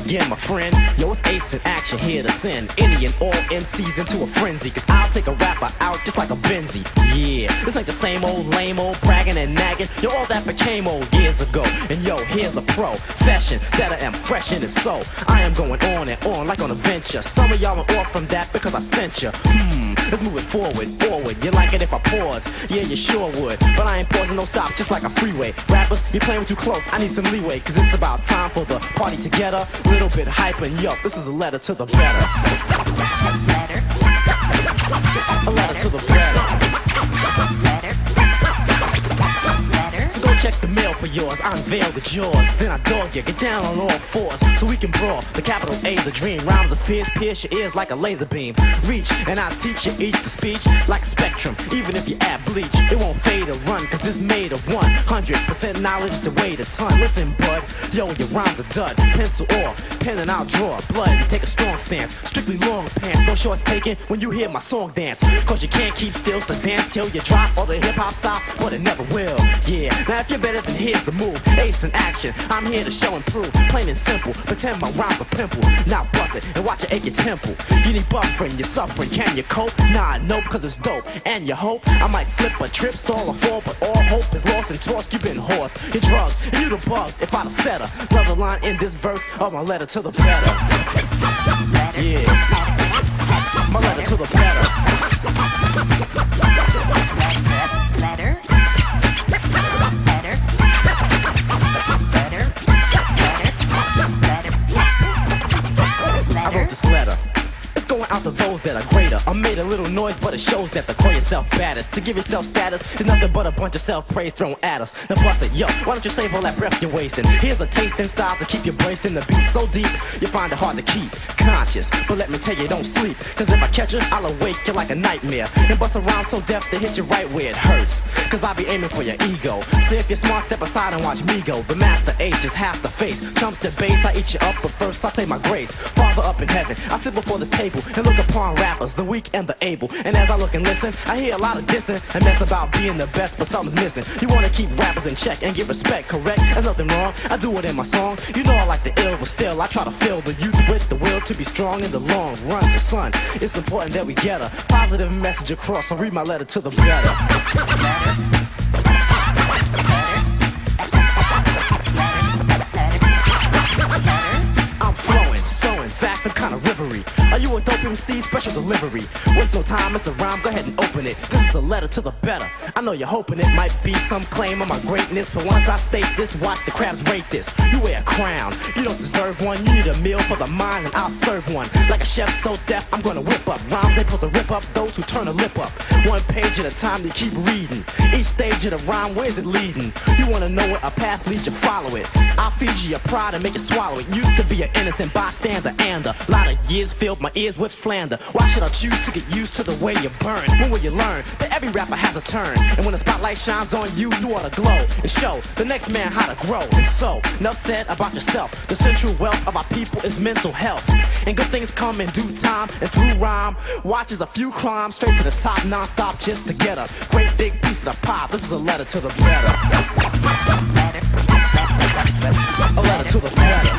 again, my friend. Yo, it's Ace in action, here to send any and all MCs into a frenzy. Cause I'll take a rapper out just like a Benzie. Yeah, this ain't the same old lame old bragging and nagging. Yo, all that became old years ago. And yo, here's a profession that I am fresh in, and so I am going on and on like on a venture. Some of y'all are off from that because I sent you. Let's move it forward. You like it if I pause? Yeah, you sure would. But I ain't pausing, no stop, just like a freeway. Rappers, you playing with too close, I need some leeway. Cause it's about time for the party together. Little bit hype and yo, this is a letter to the better. A letter to the better. So go check the mail for yours, I unveil the jaws. Then I dog you, get down on all fours so we can brawl. The capital A's a dream, rhymes of fears pierce your ears like a laser beam. Reach, and I'll teach you each the speech like a spectrum. Even if you add bleach, it won't fade or run. Cause it's made of 100% knowledge to weigh a ton. Listen, bud, yo, your rhymes are dud. Pencil or pen and I'll draw blood and take a strong stance. Strictly long pants, no shorts taken when you hear my song dance. Cause you can't keep still, so dance till you drop. Or the hip hop stop, but it never will. Yeah, now if you're better, then here's the move. Ace in action, I'm here to show and prove. Plain and simple, pretend my rhymes are pimple. Now bust it and watch it ache your temple. You need buffering, you're suffering, can you cope? Nah, nope, cause it's dope. And you hope I might slip or trip, stall or fall, but all hope is lost and tossed. You've been horsed, you're drugged, and you the bug if I'd have said her. Love the line in this verse of my letter to the better. Yeah, my letter to the better. Letter. I wrote this letter. It's going out to those that are greater. I made a little noise, but it shows that to call yourself baddest. To give yourself status is nothing but a bunch of self-praise thrown at us. Now bust it, yo, why don't you save all that breath you're wasting? Here's a taste and style to keep you braced in the beat so deep, you find it hard to keep conscious. But let me tell you, don't sleep, cause if I catch you, I'll awake you like a nightmare. And bust around so deaf to hit you right where it hurts. Cause I'll be aiming for your ego. So if you're smart, step aside and watch me go. The master age is half the face. Chumps the bass, I eat you up, but first I say my grace. Father up in heaven, I sit before this table and look upon rappers, the weak and the able. And as I look and listen, I hear a lot of dissing and mess about being the best, but something's missing. You wanna keep rappers in check and give respect, correct? There's nothing wrong, I do it in my song. You know I like the ill, but still I try to fill the youth with the will to be strong in the long run. So son, it's important that we get a positive message across. So read my letter to the better. Fact, I'm kinda rivery. Are you a dope MC? Special delivery. Waste no time, it's a rhyme, go ahead and open it. This is a letter to the better. I know you're hoping it might be some claim of my greatness, but once I state this, watch the crabs rate this. You wear a crown, you don't deserve one. You need a meal for the mind, and I'll serve one. Like a chef so deaf, I'm gonna whip up rhymes able to rip up those who turn a lip up. One page at a time, they keep reading. Each stage of the rhyme, where's it leading? You wanna know where a path leads, you follow it. I'll feed you your pride and make you swallow it. Used to be an innocent bystander, and a lot of years filled my ears with slander. Why should I choose to get used to the way you burn? When will you learn that every rapper has a turn? And when the spotlight shines on you, you ought to glow and show the next man how to grow. And so, enough said about yourself. The central wealth of our people is mental health. And good things come in due time, and through rhyme, watches a few climbs straight to the top, non-stop just to get a great big piece of the pop. This is a letter to the better. A letter to the better.